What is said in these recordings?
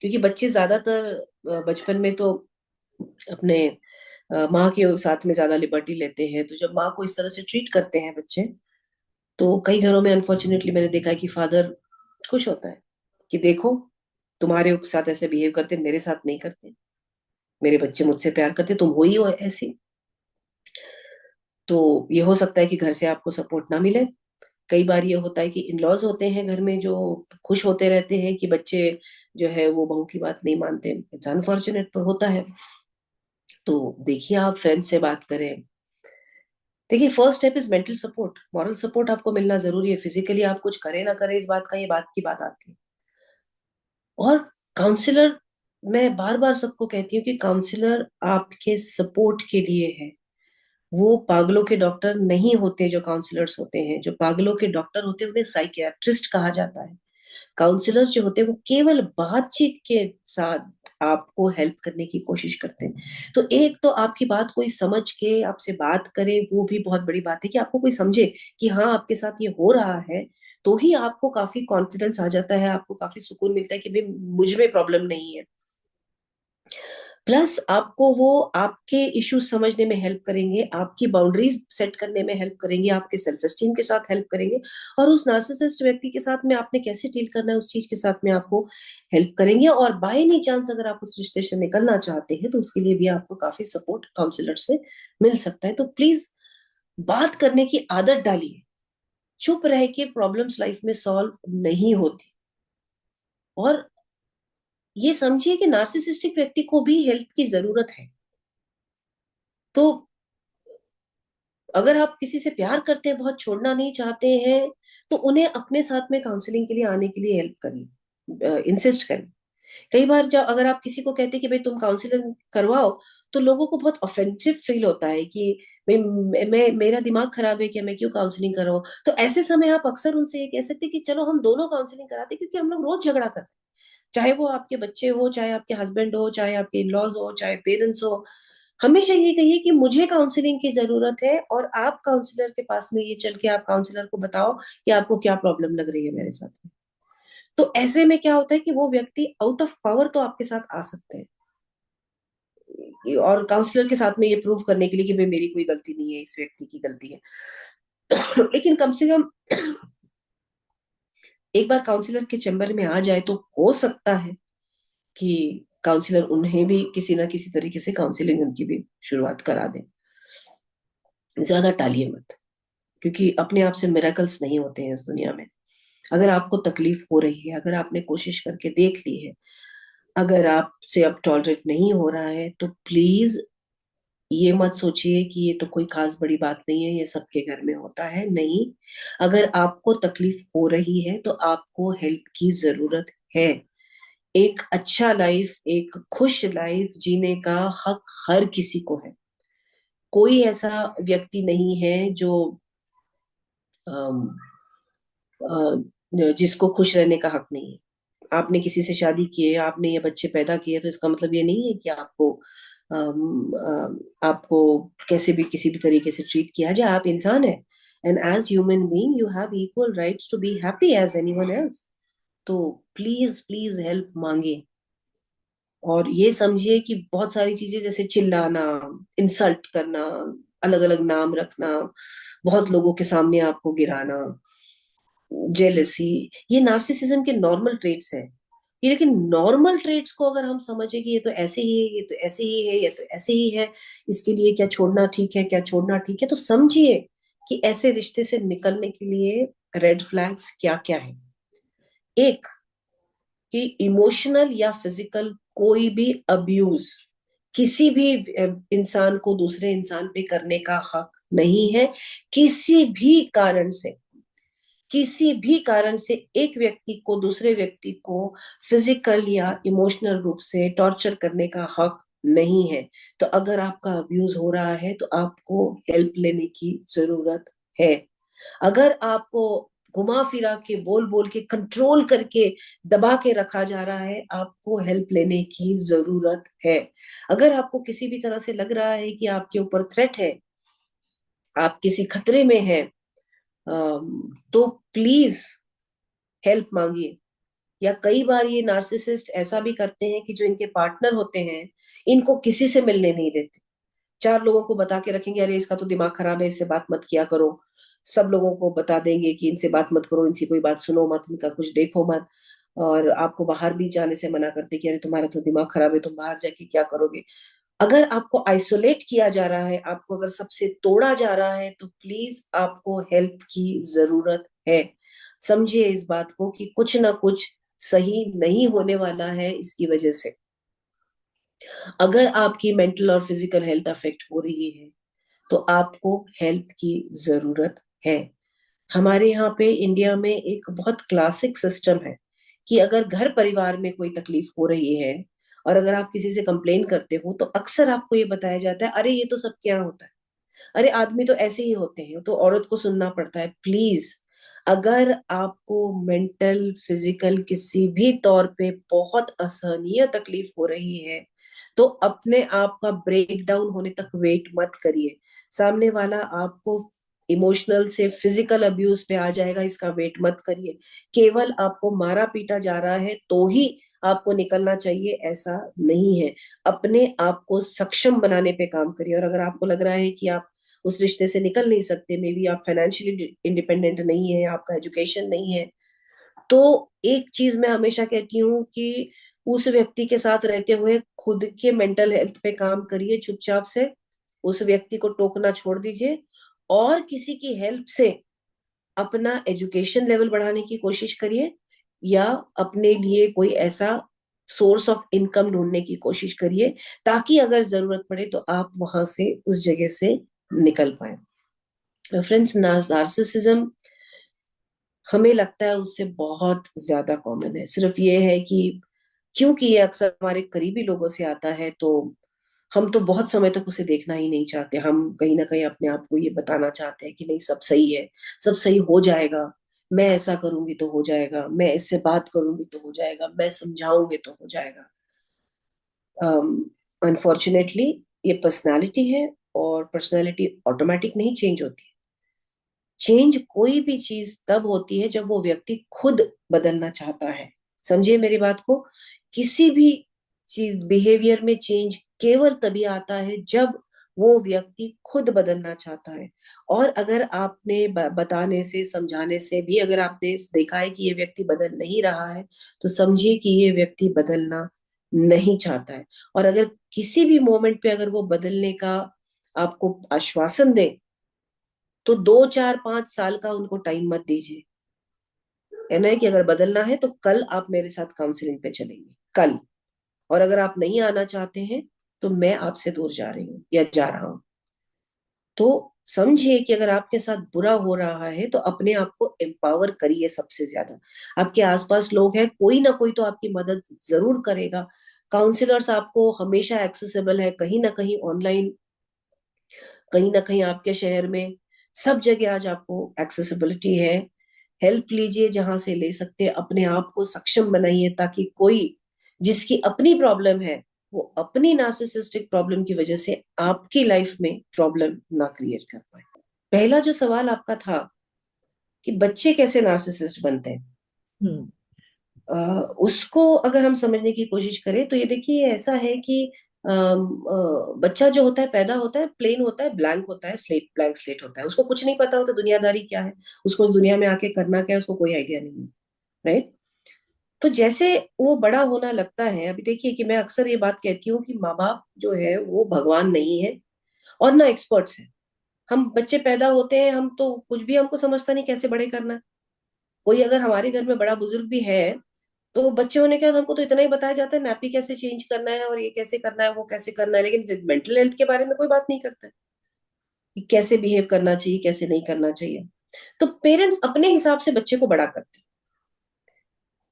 क्योंकि बच्चे ज्यादातर बचपन में तो अपने माँ के साथ में ज्यादा लिबर्टी लेते हैं, तो जब माँ को इस तरह से ट्रीट करते हैं बच्चे, तो कई घरों में अनफॉर्चुनेटली मैंने देखा है कि फादर खुश होता है कि देखो, तुम्हारे साथ ऐसे बिहेव करते, मेरे साथ नहीं करते, मेरे बच्चे मुझसे प्यार करते, तुम हो ही हो ऐसी। तो ये हो सकता है कि घर से आपको सपोर्ट ना मिले। कई बार ये होता है कि इन लॉज होते हैं घर में जो खुश होते रहते हैं कि बच्चे जो है वो बहू की बात नहीं मानते। इट्स अनफॉर्चुनेट पर होता है। तो देखिए, आप फ्रेंड से बात करें। देखिए, first step is mental support, moral support आपको मिलना जरूरी है। फिजिकली आप कुछ करें ना करें, इस बात का, ये बात की बात आती है। और काउंसलर, मैं बार बार सबको कहती हूँ कि काउंसलर आपके सपोर्ट के लिए है। वो पागलों के डॉक्टर नहीं होते जो काउंसलर्स होते हैं। जो पागलों के डॉक्टर होते हैं उन्हें साइकियाट्रिस्ट कहा जाता है। काउंसलर्स जो होते हैं वो केवल बातचीत के साथ आपको हेल्प करने की कोशिश करते हैं। तो एक तो आपकी बात कोई समझ के आपसे बात करे, वो भी बहुत बड़ी बात है कि आपको कोई समझे कि हाँ आपके साथ ये हो रहा है। तो ही आपको काफी कॉन्फिडेंस आ जाता है, आपको काफी सुकून मिलता है कि भाई मुझ में प्रॉब्लम नहीं है। प्लस आपको वो आपके इश्यूज समझने में हेल्प करेंगे, आपकी बाउंड्रीज सेट करने में हेल्प करेंगे, आपके सेल्फ एस्टीम के साथ हेल्प करेंगे, और उस नार्सिसिस्ट व्यक्ति के साथ में आपने कैसे डील करना है उस चीज के साथ में आपको हेल्प करेंगे। और बाय एनी चांस अगर आप उस रिश्ते से निकलना चाहते हैं तो उसके लिए भी आपको काफी सपोर्ट काउंसलर से मिल सकता है। तो प्लीज बात करने की आदत डालिए। चुप रह के प्रॉब्लम्स लाइफ में सॉल्व नहीं होती। और ये समझिए कि नार्सिसिस्टिक व्यक्ति को भी हेल्प की जरूरत है। तो अगर आप किसी से प्यार करते हैं, बहुत छोड़ना नहीं चाहते हैं, तो उन्हें अपने साथ में काउंसलिंग के लिए आने के लिए हेल्प करें, इंसिस्ट करें। कई बार जब अगर आप किसी को कहते हैं कि भाई तुम काउंसलिंग करवाओ, तो लोगों को बहुत ऑफेंसिव फील होता है कि भाई मैं मेरा दिमाग खराब है क्या, मैं क्यों काउंसलिंग कराऊं। तो ऐसे समय आप अक्सर उनसे ये कह सकते हैं कि चलो हम दोनों काउंसलिंग कराते हैं, क्योंकि हम लोग रोज झगड़ा करते हैं। चाहे वो आपके बच्चे हो, चाहे आपके हस्बैंड हो, चाहे आपके इन लॉज हो, चाहे पेरेंट्स हो, हमेशा ये कहिए कि मुझे काउंसलिंग की जरूरत है, और आप काउंसलर के पास में ये चल के आप काउंसलर को बताओ कि आपको क्या प्रॉब्लम लग रही है मेरे साथ में। तो ऐसे में क्या होता है कि वो व्यक्ति आउट ऑफ पावर तो आपके साथ आ सकते हैं, और काउंसलर के साथ में ये प्रूव करने के लिए कि भाई मेरी कोई गलती नहीं है, इस व्यक्ति की गलती है। लेकिन कम से कम एक बार काउंसलर के चैम्बर में आ जाए तो हो सकता है कि काउंसलर उन्हें भी किसी ना किसी तरीके से काउंसलिंग उनकी भी शुरुआत करा दे। ज्यादा टालिए मत, क्योंकि अपने आप से मिरेकल्स नहीं होते हैं इस दुनिया में। अगर आपको तकलीफ हो रही है, अगर आपने कोशिश करके देख ली है, अगर आपसे अब टॉलरेट नहीं हो रहा है, तो प्लीज ये मत सोचिए कि ये तो कोई खास बड़ी बात नहीं है, ये सबके घर में होता है। नहीं, अगर आपको तकलीफ हो रही है तो आपको हेल्प की जरूरत है। एक अच्छा लाइफ, एक खुश लाइफ जीने का हक हर किसी को है। कोई ऐसा व्यक्ति नहीं है जो अम, जिसको खुश रहने का हक नहीं है। आपने किसी से शादी की है, आपने ये बच्चे पैदा किए, तो इसका मतलब ये नहीं है कि आपको कैसे भी किसी भी तरीके से ट्रीट किया जाए। आप इंसान है, and as human being you have equal rights to be happy as anyone else. तो प्लीज प्लीज हेल्प मांगे। और ये समझिए कि बहुत सारी चीजें जैसे चिल्लाना, इंसल्ट करना, अलग अलग नाम रखना, बहुत लोगों के सामने आपको गिराना, जेलसी, ये नार्सिसिज्म के नॉर्मल ट्रेट्स हैं। ये लेकिन नॉर्मल ट्रेट्स को अगर हम समझे कि ये तो ऐसे ही है, ये तो ऐसे ही है, ये तो ऐसे ही है, इसके लिए क्या छोड़ना ठीक है, क्या छोड़ना ठीक है, तो समझिए कि ऐसे रिश्ते से निकलने के लिए रेड फ्लैग्स क्या क्या है। एक, कि इमोशनल या फिजिकल कोई भी अब्यूज किसी भी इंसान को दूसरे इंसान पे करने का हक नहीं है। किसी भी कारण से, किसी भी कारण से एक व्यक्ति को दूसरे व्यक्ति को फिजिकल या इमोशनल रूप से टॉर्चर करने का हक नहीं है। तो अगर आपका अब्यूज हो रहा है तो आपको हेल्प लेने की जरूरत है। अगर आपको घुमा फिरा के, बोल बोल के, कंट्रोल करके, दबा के रखा जा रहा है, आपको हेल्प लेने की जरूरत है। अगर आपको किसी भी तरह से लग रहा है कि आपके ऊपर थ्रेट है, आप किसी खतरे में हैं, तो प्लीज हेल्प मांगिए। या कई बार ये नार्सिसिस्ट ऐसा भी करते हैं कि जो इनके पार्टनर होते हैं इनको किसी से मिलने नहीं देते, चार लोगों को बता के रखेंगे अरे इसका तो दिमाग खराब है, इससे बात मत किया करो, सब लोगों को बता देंगे कि इनसे बात मत करो, इनसे कोई बात सुनो मत, इनका कुछ देखो मत, और आपको बाहर भी जाने से मना करते कि अरे तुम्हारा तो दिमाग खराब है, तुम बाहर जाके क्या करोगे। अगर आपको आइसोलेट किया जा रहा है, आपको अगर सबसे तोड़ा जा रहा है, तो प्लीज आपको हेल्प की जरूरत है। समझिए इस बात को कि कुछ ना कुछ सही नहीं होने वाला है इसकी वजह से। अगर आपकी मेंटल और फिजिकल हेल्थ अफेक्ट हो रही है तो आपको हेल्प की जरूरत है। हमारे यहाँ पे इंडिया में एक बहुत क्लासिक सिस्टम है कि अगर घर परिवार में कोई तकलीफ हो रही है और अगर आप किसी से कंप्लेन करते हो तो अक्सर आपको ये बताया जाता है अरे ये तो सबके यहाँ होता है, अरे आदमी तो ऐसे ही होते हैं, तो औरत को सुनना पड़ता है। प्लीज, अगर आपको मेंटल फिजिकल किसी भी तौर पे बहुत असहनीय तकलीफ हो रही है तो अपने आप का ब्रेक डाउन होने तक वेट मत करिए। सामने वाला आपको इमोशनल से फिजिकल अब्यूज पे आ जाएगा, इसका वेट मत करिए। केवल आपको मारा पीटा जा रहा है तो ही आपको निकलना चाहिए, ऐसा नहीं है। अपने आप को सक्षम बनाने पे काम करिए। और अगर आपको लग रहा है कि आप उस रिश्ते से निकल नहीं सकते, मे बी आप फाइनेंशियली इंडिपेंडेंट नहीं है, आपका एजुकेशन नहीं है, तो एक चीज मैं हमेशा कहती हूँ कि उस व्यक्ति के साथ रहते हुए खुद के मेंटल हेल्थ पे काम करिए चुपचाप से। उस व्यक्ति को टोकना छोड़ दीजिए और किसी की हेल्प से अपना एजुकेशन लेवल बढ़ाने की कोशिश करिए, या अपने लिए कोई ऐसा सोर्स ऑफ इनकम ढूंढने की कोशिश करिए ताकि अगर जरूरत पड़े तो आप वहां से उस जगह से निकल पाए। फ्रेंड्स, नार्सिसिज्म हमें लगता है उससे बहुत ज्यादा कॉमन है। सिर्फ ये है कि क्योंकि ये अक्सर हमारे करीबी लोगों से आता है तो हम तो बहुत समय तक उसे देखना ही नहीं चाहते। हम कहीं ना कहीं अपने आप को ये बताना चाहते हैं कि नहीं सब सही है, सब सही हो जाएगा, मैं ऐसा करूंगी तो हो जाएगा, मैं इससे बात करूंगी तो हो जाएगा, मैं समझाऊंगी तो हो जाएगा। अनफॉर्चुनेटली ये पर्सनालिटी है, और पर्सनालिटी ऑटोमेटिक नहीं चेंज होती। चेंज कोई भी चीज तब होती है जब वो व्यक्ति खुद बदलना चाहता है। समझिए मेरी बात को, किसी भी चीज बिहेवियर में चेंज केवल तभी आता है जब वो व्यक्ति खुद बदलना चाहता है। और अगर आपने बताने से समझाने से भी अगर आपने देखा है कि ये व्यक्ति बदल नहीं रहा है, तो समझिए कि ये व्यक्ति बदलना नहीं चाहता है। और अगर किसी भी मोमेंट पे अगर वो बदलने का आपको आश्वासन दे तो 2 4 5 साल का उनको टाइम मत दीजिए। कहना है कि अगर बदलना है तो कल आप मेरे साथ काउंसलिंग पे चलेंगे, कल। और अगर आप नहीं आना चाहते हैं तो मैं आपसे दूर जा रही हूँ या जा रहा हूँ। तो समझिए कि अगर आपके साथ बुरा हो रहा है तो अपने आप को एम्पावर करिए। सबसे ज्यादा आपके आसपास लोग हैं, कोई ना कोई तो आपकी मदद जरूर करेगा। काउंसलर्स आपको हमेशा एक्सेसिबल है, कहीं ना कहीं ऑनलाइन, कहीं ना कहीं आपके शहर में, सब जगह आज आपको एक्सेसिबिलिटी है। हेल्प लीजिए जहां से ले सकते हैं, अपने आप को सक्षम बनाइए ताकि कोई जिसकी अपनी प्रॉब्लम है वो अपनी नार्सिसिस्टिक प्रॉब्लम की वजह से आपकी लाइफ में प्रॉब्लम ना क्रिएट कर पाए। पहला जो सवाल आपका था कि बच्चे कैसे नार्सिसिस्ट बनते हैं, हम्म। उसको अगर हम समझने की कोशिश करें तो ये देखिए ऐसा है कि बच्चा जो होता है पैदा होता है प्लेन होता है, ब्लैंक होता है, स्लेट, ब्लैंक स्लेट होता है, उसको कुछ नहीं पता होता दुनियादारी क्या है, उसको इस दुनिया में आके करना क्या है उसको कोई आइडिया नहीं है। राइट। तो जैसे वो बड़ा होना लगता है, अभी देखिए कि मैं अक्सर ये बात कहती हूँ कि माँ बाप जो है वो भगवान नहीं है और ना एक्सपर्ट्स है। हम बच्चे पैदा होते हैं, हम तो कुछ भी हमको समझता नहीं कैसे बड़े करना है। कोई अगर हमारे घर में बड़ा बुजुर्ग भी है तो बच्चे होने के बाद हमको तो इतना ही बताया जाता है नैपी कैसे चेंज करना है और ये कैसे करना है वो कैसे करना है, लेकिन मेंटल हेल्थ के बारे में कोई बात नहीं करता है कि कैसे बिहेव करना चाहिए कैसे नहीं करना चाहिए। तो पेरेंट्स अपने हिसाब से बच्चे को बड़ा करते हैं।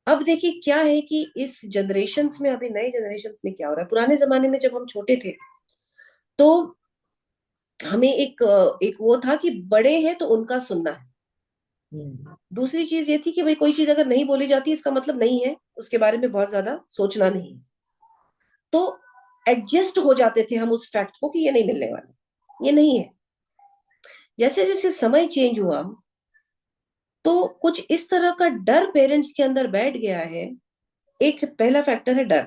अब देखिए क्या है कि इस जनरेशन्स में, अभी नए जनरेशन्स में क्या हो रहा है, पुराने जमाने में जब हम छोटे थे तो हमें एक वो था कि बड़े हैं तो उनका सुनना है। हम्म। दूसरी चीज ये थी कि भाई कोई चीज अगर नहीं बोली जाती इसका मतलब नहीं है, उसके बारे में बहुत ज्यादा सोचना नहीं। तो एडजस्ट हो जाते थे हम उस फैक्ट को कि ये नहीं मिलने वाला, ये नहीं है। जैसे जैसे समय चेंज हुआ तो कुछ इस तरह का डर पेरेंट्स के अंदर बैठ गया है। एक पहला फैक्टर है डर,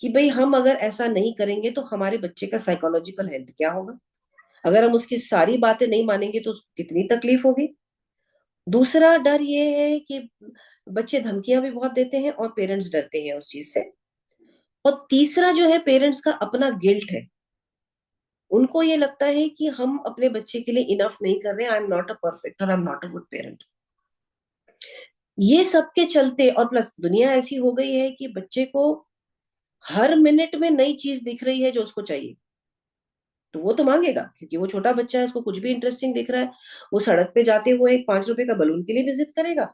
कि भाई हम अगर ऐसा नहीं करेंगे तो हमारे बच्चे का साइकोलॉजिकल हेल्थ क्या होगा, अगर हम उसकी सारी बातें नहीं मानेंगे तो उसको कितनी तकलीफ होगी। दूसरा डर ये है कि बच्चे धमकियां भी बहुत देते हैं और पेरेंट्स डरते हैं उस चीज से। और तीसरा जो है पेरेंट्स का अपना गिल्ट है, उनको ये लगता है कि हम अपने बच्चे के लिए इनफ नहीं कर रहे, I am not a perfect और I am not a good parent. ये सबके चलते, और प्लस दुनिया ऐसी हो गई है कि बच्चे को हर मिनट में नई चीज दिख रही है जो उसको चाहिए, तो वो तो मांगेगा, क्योंकि वो छोटा बच्चा है, उसको कुछ भी इंटरेस्टिंग दिख रहा है। वो सड़क पे जाते हुए एक 5 रुपए का बलून के लिए भी जिद करेगा,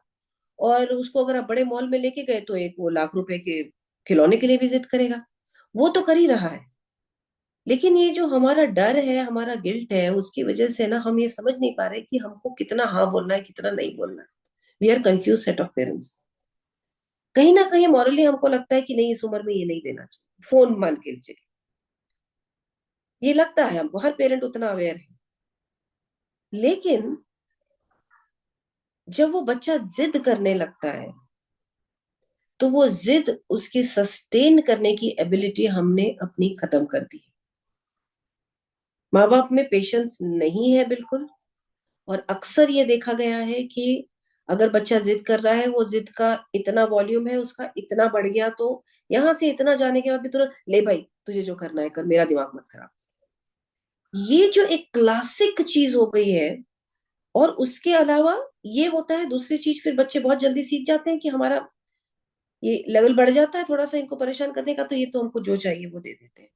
और उसको अगर आप बड़े मॉल में लेके गए तो एक वो लाख रुपए के खिलौने के लिए भी जिद करेगा। वो तो कर ही रहा है। लेकिन ये जो हमारा डर है, हमारा गिल्ट है, उसकी वजह से ना हम ये समझ नहीं पा रहे कि हमको कितना हाँ बोलना है, कितना नहीं बोलना है। We are confuse set of parents. कहीं ना कहीं मॉरली हमको लगता है कि नहीं, इस उम्र में ये नहीं देना चाहिए, फोन मान के चलिए, ये लगता है हमको, हर पेरेंट उतना अवेयर है। लेकिन जब वो बच्चा जिद करने लगता है, तो वो जिद उसकी सस्टेन करने की एबिलिटी हमने अपनी खत्म कर दी है। माँ बाप में पेशेंस नहीं है बिल्कुल। और अक्सर ये देखा गया है कि अगर बच्चा जिद कर रहा है, वो जिद का इतना वॉल्यूम है, उसका इतना बढ़ गया, तो यहां से इतना जाने के बाद भी तुरंत ले भाई तुझे जो करना है कर, मेरा दिमाग मत खराब। ये जो एक क्लासिक चीज हो गई है। और उसके अलावा ये होता है दूसरी चीज, फिर बच्चे बहुत जल्दी सीख जाते हैं कि हमारा ये लेवल बढ़ जाता है थोड़ा सा इनको परेशान करने का, तो ये तो हमको जो चाहिए वो दे देते हैं।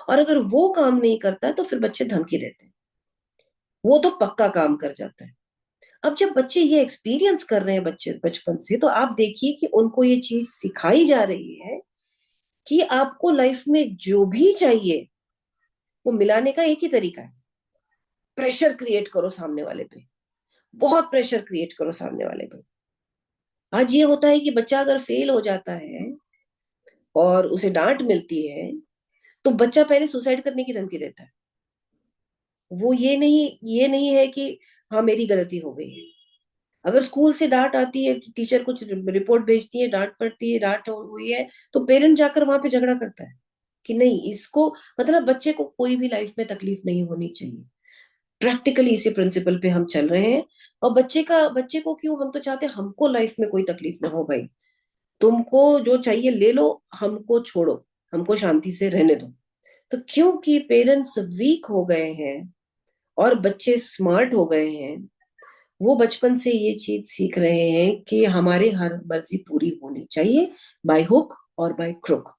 और अगर वो काम नहीं करता तो फिर बच्चे धमकी देते हैं, वो तो पक्का काम कर जाता है। अब जब बच्चे ये एक्सपीरियंस कर रहे हैं बच्चे बचपन से, तो आप देखिए कि उनको ये चीज सिखाई जा रही है कि आपको लाइफ में जो भी चाहिए वो मिलाने का एक ही तरीका है, प्रेशर क्रिएट करो सामने वाले पे, बहुत प्रेशर क्रिएट करो सामने वाले पे। आज ये होता है कि बच्चा अगर फेल हो जाता है और उसे डांट मिलती है, तो बच्चा पहले सुसाइड करने की धमकी देता है। वो ये नहीं है कि हाँ मेरी गलती हो गई है। अगर स्कूल से डांट आती है, टीचर कुछ रिपोर्ट भेजती है, डांट पड़ती है, डांट हुई है, तो पेरेंट जाकर वहां पे झगड़ा करता है कि नहीं इसको, मतलब बच्चे को कोई भी लाइफ में तकलीफ नहीं होनी चाहिए। प्रैक्टिकली इसी प्रिंसिपल पे हम चल रहे हैं। और बच्चे को क्यों, हम तो चाहते हैं हमको लाइफ में कोई तकलीफ ना हो भाई, तुमको जो चाहिए ले लो, हमको छोड़ो, हमको शांति से रहने दो। तो क्योंकि पेरेंट्स वीक हो गए हैं और बच्चे स्मार्ट हो गए हैं, वो बचपन से ये चीज सीख रहे हैं कि हमारे हर मर्जी पूरी होनी चाहिए, बाय हुक और बाय क्रुक।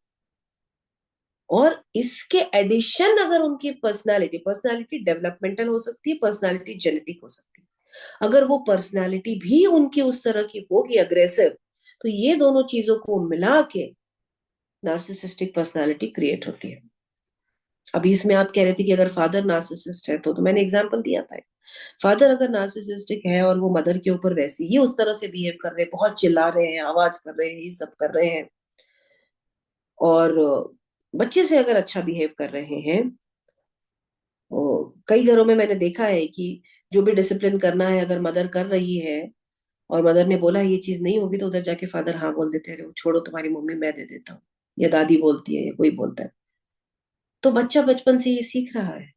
और इसके एडिशन अगर उनकी पर्सनालिटी पर्सनालिटी डेवलपमेंटल हो सकती है, पर्सनालिटी जेनेटिक हो सकती है, अगर वो पर्सनालिटी भी उनकी उस तरह की होगी अग्रेसिव, तो ये दोनों चीजों को मिला के नार्सिसिस्टिक पर्सनालिटी क्रिएट होती है। अभी इसमें आप कह रहे थे कि अगर फादर नार्सिसिस्ट है, तो मैंने एग्जांपल दिया था। फादर अगर नार्सिसिस्टिक है और वो मदर के ऊपर वैसे ही उस तरह से बिहेव कर रहे हैं, बहुत चिल्ला रहे हैं, आवाज कर रहे हैं, ये सब कर रहे हैं, और बच्चे से अगर अच्छा बिहेव कर रहे हैं, कई घरों में मैंने देखा है कि जो भी डिसिप्लिन करना है अगर मदर कर रही है, और मदर ने बोला ये चीज नहीं होगी, तो उधर जाके फादर हाँ बोल देते हैं, छोड़ो तुम्हारी मम्मी मैं दे देता हूँ, या दादी बोलती है, या कोई बोलता है। तो बच्चा बचपन से ये सीख रहा है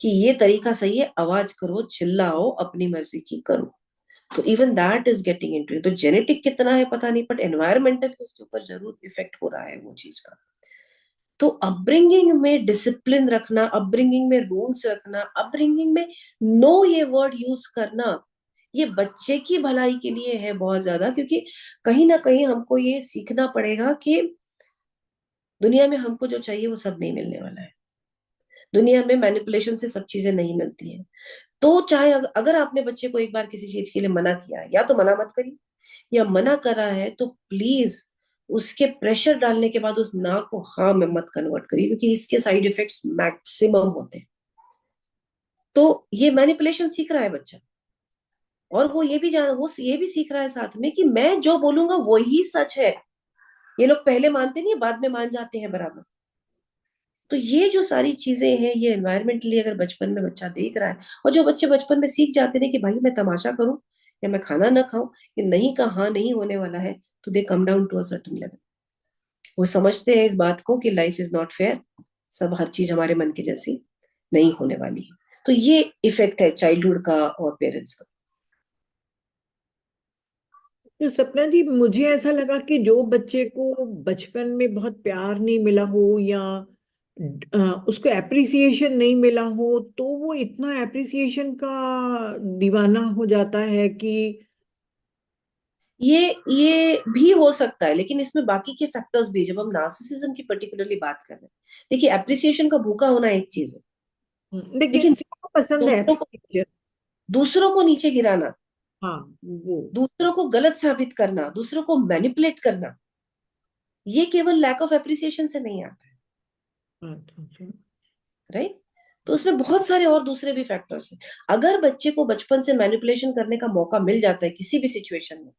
कि ये तरीका सही है, आवाज करो, चिल्लाओ, अपनी मर्जी की करो। तो even that is getting into, तो जेनेटिक कितना है पता नहीं, बट एनवायरमेंटल उसके ऊपर जरूर इफेक्ट हो रहा है वो चीज का। तो अपब्रिंगिंग में डिसिप्लिन रखना, अपब्रिंगिंग में रूल्स रखना, अपब्रिंगिंग में नो ये वर्ड यूज करना, ये बच्चे की भलाई के लिए है बहुत ज्यादा। क्योंकि कहीं ना कहीं हमको ये सीखना पड़ेगा कि दुनिया में हमको जो चाहिए वो सब नहीं मिलने वाला है, दुनिया में मैनिपुलेशन से सब चीजें नहीं मिलती हैं। तो चाहे अगर आपने बच्चे को एक बार किसी चीज के लिए मना किया, या तो मना मत करिए, या मना करा है तो प्लीज उसके प्रेशर डालने के बाद उस ना को हाँ में मत कन्वर्ट करिए, क्योंकि इसके साइड इफेक्ट्स मैक्सिमम होते हैं। तो ये मैनिपुलेशन सीख रहा है बच्चा, और वो ये भी सीख रहा है साथ में कि मैं जो बोलूंगा वही सच है। ये लोग पहले मानते नहीं, बाद में मान जाते हैं बराबर। तो ये जो सारी चीजें हैं, ये एनवायरमेंटली अगर बचपन में बच्चा देख रहा है, और जो बच्चे बचपन में सीख जाते हैं कि भाई मैं तमाशा करूं या मैं खाना ना खाऊं, ये नहीं का हाँ नहीं होने वाला है, तो they come down to a certain level. वो समझते हैं इस बात को कि लाइफ इज नॉट फेयर, सब हर चीज हमारे मन की जैसी नहीं होने वाली है। तो ये इफेक्ट है चाइल्डहुड का और पेरेंट्स का। तो सपना जी, मुझे ऐसा लगा कि जो बच्चे को बचपन में बहुत प्यार नहीं मिला हो, या उसको एप्रिसिएशन नहीं मिला हो, तो वो इतना एप्रिसिएशन का दीवाना हो जाता है कि। ये भी हो सकता है, लेकिन इसमें बाकी के फैक्टर्स भी, जब हम नार्सिसिज्म की पर्टिकुलरली बात कर रहे हैं, देखिए एप्रिसिएशन का भूखा होना एक चीज है, देखिए, लेकिन सबको पसंद है दूसरों को एप्रिसिएशन। दूसरों को नीचे गिराना, हाँ, वो। दूसरों को गलत साबित करना, दूसरों को मैनिपुलेट करना, ये केवल लैक ऑफ एप्रिसिएशन से नहीं आता है। अच्छा, अच्छा। राइट। तो उसमें बहुत सारे और दूसरे भी फैक्टर्स हैं। अगर बच्चे को बचपन से मैनिपुलेशन करने का मौका मिल जाता है किसी भी सिचुएशन में,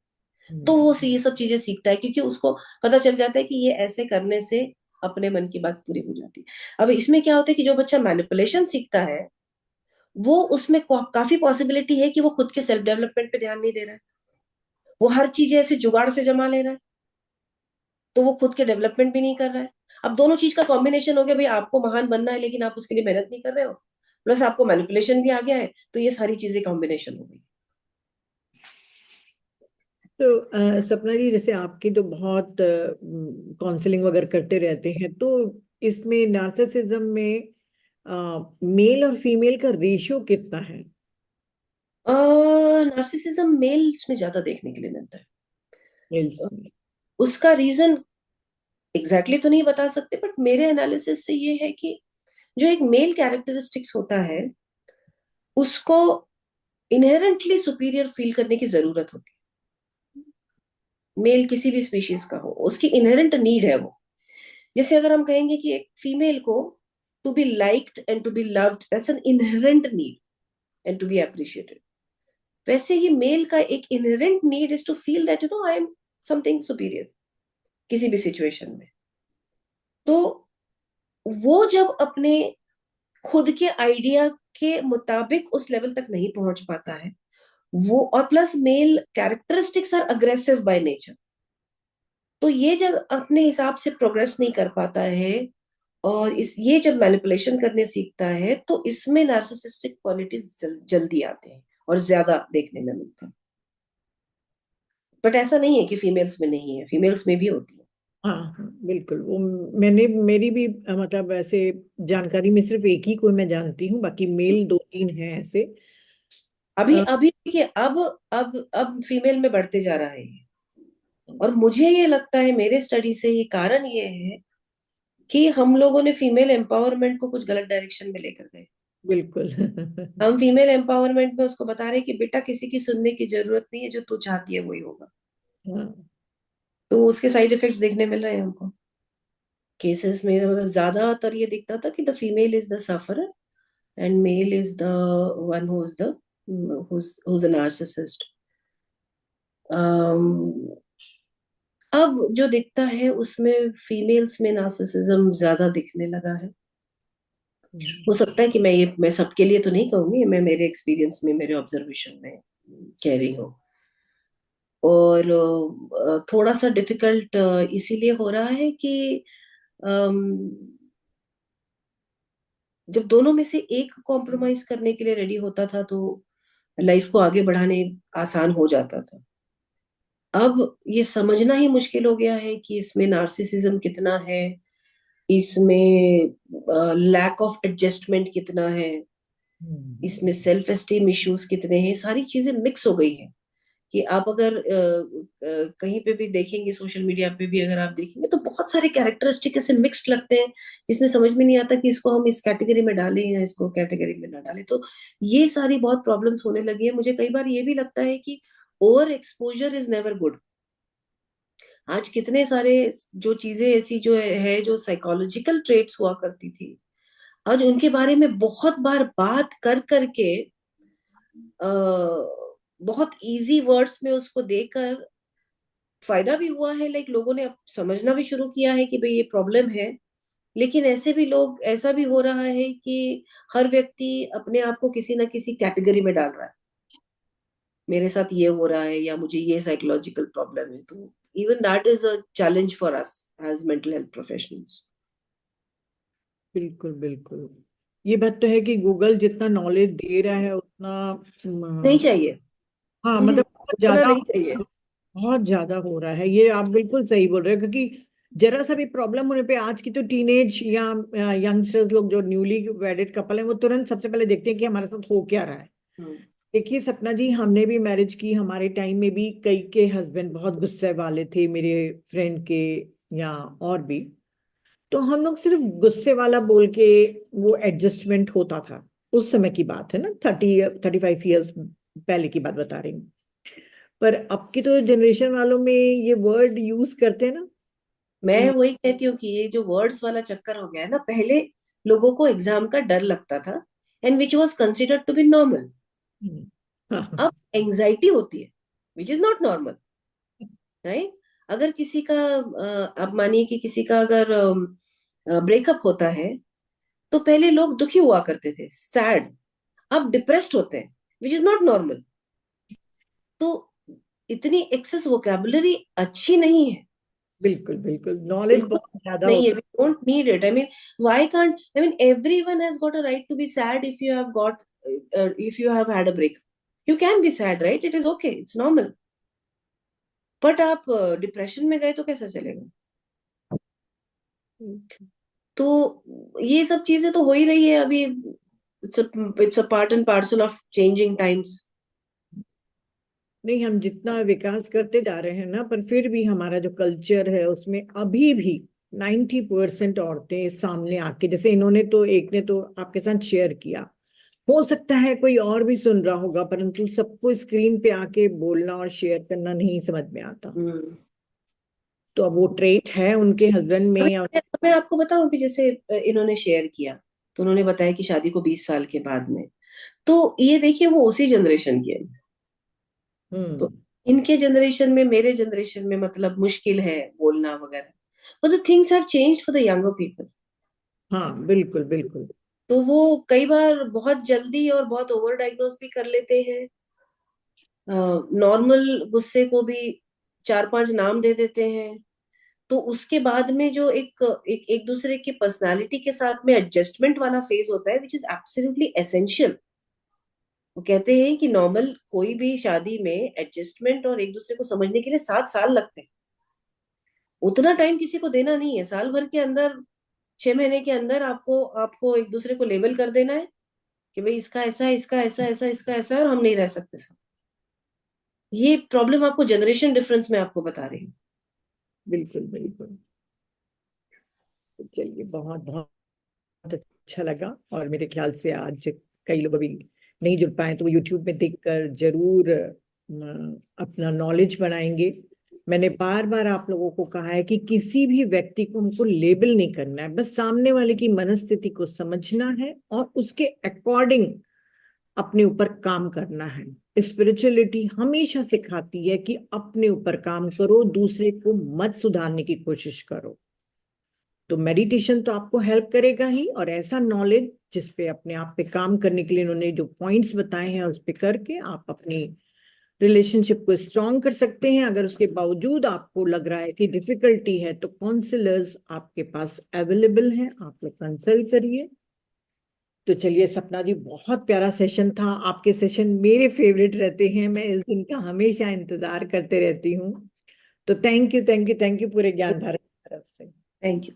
तो हम्म, वो ये सब चीजें सीखता है, क्योंकि उसको पता चल जाता है कि ये ऐसे करने से अपने मन की बात पूरी हो जाती है। अब इसमें क्या होता है कि जो बच्चा मैनिपुलेशन सीखता है, वो उसमें काफी पॉसिबिलिटी है कि वो खुद के सेल्फ डेवलपमेंट पे ध्यान नहीं दे रहा है, वो हर चीज ऐसे जुगाड़ से जमा ले रहा है, तो वो खुद के डेवलपमेंट भी नहीं कर रहा है। अब दोनों चीज का कॉम्बिनेशन हो गया, भाई आपको महान बनना है लेकिन आप उसके लिए मेहनत नहीं कर रहे हो, प्लस आपको मैनिपुलेशन भी आ गया है, तो ये सारी चीजें कॉम्बिनेशन हो गई। तो सपना जी, जैसे आपकी तो बहुत काउंसलिंग वगैरह करते रहते हैं, तो इसमें नार्सिसिज्म में मेल और फीमेल का रेशियो कितना है? नार्सिसिज्म मेल्स में ज्यादा देखने के लिए मिलता है। मेल्स अ, में। उसका रीजन एग्जैक्टली तो नहीं बता सकते, बट मेरे एनालिसिस से ये है कि जो एक मेल कैरेक्टरिस्टिक्स होता है, उसको इनहेरेंटली सुपीरियर फील करने की जरूरत होती है। मेल किसी भी स्पीशीज का हो, उसकी इनहेरेंट नीड है वो। जैसे अगर हम कहेंगे कि एक फीमेल को to be liked and to be loved, that's an inherent need, and to be appreciated, वैसे ही मेल का एक inherent need is to feel that I am something superior किसी भी सिचुएशन में। तो वो जब अपने खुद के आइडिया के मुताबिक उस लेवल तक नहीं पहुंच पाता है, वो, और plus male characteristics are aggressive by nature, तो ये जब अपने हिसाब से प्रोग्रेस नहीं कर पाता है, और इस ये जब मैनिपुलेशन करने सीखता है, तो इसमें नार्सिसिस्टिक क्वालिटीज जल्दी आते हैं और ज्यादा देखने में मिलते हैं। बट ऐसा नहीं है कि फीमेल्स में नहीं है, फीमेल्स में भी होती है। हाँ, हाँ, बिल्कुल। वो मैंने मेरी भी मतलब ऐसे जानकारी में सिर्फ एक ही को मैं जानती हूँ, बाकी मेल दो तीन हैं ऐसे। अभी अभी देखिए, अब फीमेल में बढ़ते जा रहा है ये। और मुझे ये लगता है, मेरे स्टडी से ये कारण ये है कि हम लोगों ने फीमेल एम्पावरमेंट को कुछ गलत डायरेक्शन में लेकर गए। बिल्कुल। हम फीमेल एम्पावरमेंट में उसको बता रहे हैं कि बेटा किसी की सुनने की जरूरत नहीं है, जो तू चाहती है वही होगा। हाँ। तो उसके साइड इफेक्ट्स देखने मिल रहे हैं हमको केसेस में। मतलब ज्यादातर ये दिखता था कि the female is the sufferer and male is the one who is the who's a narcissist. अब जो दिखता है उसमें फीमेल्स में नार्सिसिज्म ज्यादा दिखने लगा है। हम्म, हो सकता है कि मैं सबके लिए तो नहीं कहूंगी, मैं मेरे एक्सपीरियंस में, मेरे ऑब्जर्वेशन में कह रही हूँ। और थोड़ा सा डिफिकल्ट इसीलिए हो रहा है कि अम, जब दोनों में से एक कॉम्प्रोमाइज करने के लिए रेडी होता था, तो लाइफ को आगे बढ़ाने आसान हो जाता था। अब ये समझना ही मुश्किल हो गया है कि इसमें नार्सिसिज्म कितना है, इसमें लैक ऑफ एडजस्टमेंट कितना है, इसमें हम्म, सेल्फ एस्टीम इश्यूज कितने हैं, सारी चीजें मिक्स हो गई हैं। कि आप अगर कहीं पे भी देखेंगे, सोशल मीडिया पे भी अगर आप देखेंगे, तो बहुत सारे कैरेक्टरिस्टिक ऐसे मिक्स्ड लगते हैं, जिसमें समझ में नहीं आता कि इसको हम इस कैटेगरी में डालें या इसको कैटेगरी में ना डालें। तो ये सारी बहुत प्रॉब्लम्स होने लगी है। मुझे कई बार ये भी लगता है कि over exposure is never good. आज कितने सारे जो चीजें ऐसी जो है जो साइकोलॉजिकल ट्रेट्स हुआ करती थी, आज उनके बारे में बहुत बार बात कर करके बहुत इजी वर्ड्स में उसको देकर फायदा भी हुआ है। लाइक लोगों ने अब समझना भी शुरू किया है कि भाई ये प्रॉब्लम है, लेकिन ऐसे भी लोग, ऐसा भी हो रहा है कि हर व्यक्ति अपने आप को किसी ना किसी कैटेगरी में डाल रहा है, मेरे साथ ये हो रहा है या मुझे ये साइकोलॉजिकल प्रॉब्लम है। तो even that is a challenge for us as mental health professionals. बिल्कुल बिल्कुल। ये बात तो है कि गूगल जितना नॉलेज दे रहा है उतना नहीं चाहिए। हाँ मतलब बहुत होना ज्यादा, नहीं चाहिए। बहुत ज्यादा हो रहा है। ये आप बिल्कुल सही बोल रहे हो, क्योंकि जरा सा भी प्रॉब्लम होने पे आज की तो टीनेज या यंगस्टर्स लोग जो न्यूली वेडेड कपल हैं वो तुरंत सबसे पहले देखते हैं कि हमारे साथ हो क्या रहा है। हम्म। देखिए सपना जी, हमने भी मैरिज की, हमारे टाइम में भी कई के हस्बैंड बहुत गुस्से वाले थे, मेरे फ्रेंड के या और भी। तो हम लोग सिर्फ गुस्से वाला बोल के वो एडजस्टमेंट होता था। उस समय की बात है ना, 35 ईयर्स पहले की बात बता रही हूँ। पर अब की तो जनरेशन वालों में ये वर्ड यूज करते हैं ना। मैं वही कहती हूँ कि ये जो वर्ड्स वाला चक्कर हो गया है ना, पहले लोगों को एग्जाम का डर लगता था and which was considered to be normal. हाँ, अब एंजाइटी होती है which is not normal, right? अगर किसी का अब मानिए कि किसी का अगर ब्रेकअप होता है, तो पहले लोग दुखी हुआ करते थे, सैड। अब डिप्रेस्ड होते हैं, विच इज नॉट नॉर्मल। तो इतनी एक्सेस वोकैबुलरी अच्छी नहीं है, बिल्कुल बिल्कुल, नॉलेज बिल्कुल बहुत ज्यादा नहीं है। होता We don't need it. I mean, why can't, I mean, everyone has got a right to be sad if you have got, if you have had a break. You can be sad, right? It is okay. It's normal. But आप depression में गए तो कैसा चलेगा? है। तो ये सब चीजें तो हो ही रही है अभी। It's a part and parcel of changing times. नहीं, हम जितना विकास करते जा रहे हैं ना, पर फिर भी हमारा जो कल्चर है उसमें अभी भी 90% औरतें सामने आके, जैसे इन्होंने तो, एक ने तो आपके साथ शेयर किया, हो सकता है कोई और भी सुन रहा होगा, परंतु सबको स्क्रीन पे आके बोलना और शेयर करना नहीं समझ में आता। हम्म। तो अब वो ट्रेट है उनके हस्बैंड में अभी या मैं आपको बताऊं, अभी जैसे इन्होंने शेयर किया, तो उन्होंने बताया कि शादी को 20 साल के बाद में, तो ये देखिए वो उसी जनरेशन की है। तो हम्म। इनके जनरेशन में, मेरे जनरेशन में मतलब मुश्किल है बोलना वगैरह। मतलब things have changed for the younger people. हाँ बिल्कुल बिल्कुल। तो वो कई बार बहुत जल्दी और बहुत ओवर डायग्नोज भी कर लेते हैं। नॉर्मल गुस्से को भी चार पांच नाम दे देते हैं। तो उसके बाद में जो एक दूसरे की पर्सनालिटी के साथ में एडजस्टमेंट वाला फेज होता है, विच इज एब्सोल्युटली एसेंशियल। वो कहते हैं कि नॉर्मल कोई भी शादी में एडजस्टमेंट और एक दूसरे को समझने के लिए 7 साल लगते हैं। उतना टाइम किसी को देना नहीं है। साल भर के अंदर, 6 महीने के अंदर आपको आपको एक दूसरे को लेबल कर देना है कि भाई इसका ऐसा है, इसका ऐसा, ऐसा, इसका ऐसा है, और हम नहीं रह सकते सब। ये प्रॉब्लम आपको जनरेशन डिफरेंस में आपको बता रही हूँ। बिल्कुल बिल्कुल। तो चलिए, बहुत बहुत अच्छा लगा, और मेरे ख्याल से आज कई लोग अभी नहीं जुड़ पाए तो वो यूट्यूब में देखकर जरूर अपना नॉलेज बढ़ाएंगे। मैंने बार बार आप लोगों को कहा है कि किसी भी व्यक्ति को हमको लेबल नहीं करना है, बस सामने वाले की मनस्थिति को समझना है और उसके अकॉर्डिंग अपने ऊपर काम करना है। स्पिरिचुअलिटी हमेशा सिखाती है कि अपने ऊपर काम करो, दूसरे को मत सुधारने की कोशिश करो। तो मेडिटेशन तो आपको हेल्प करेगा ही, और ऐसा नॉलेज जिस पे अपने आप पे काम करने के लिए इन्होंने जो पॉइंट्स बताए हैं उस पे करके आप अपनी रिलेशनशिप को स्ट्रॉन्ग कर सकते हैं। अगर उसके बावजूद आपको लग रहा है कि डिफिकल्टी है, तो काउंसलर्स आपके पास अवेलेबल हैं, आप लोग कंसल्ट करिए। तो चलिए सपना जी, बहुत प्यारा सेशन था। आपके सेशन मेरे फेवरेट रहते हैं, मैं इस दिन का हमेशा इंतजार करते रहती हूँ। तो thank you thank you thank you पूरे ज्ञान भारत की तरफ से। Thank you.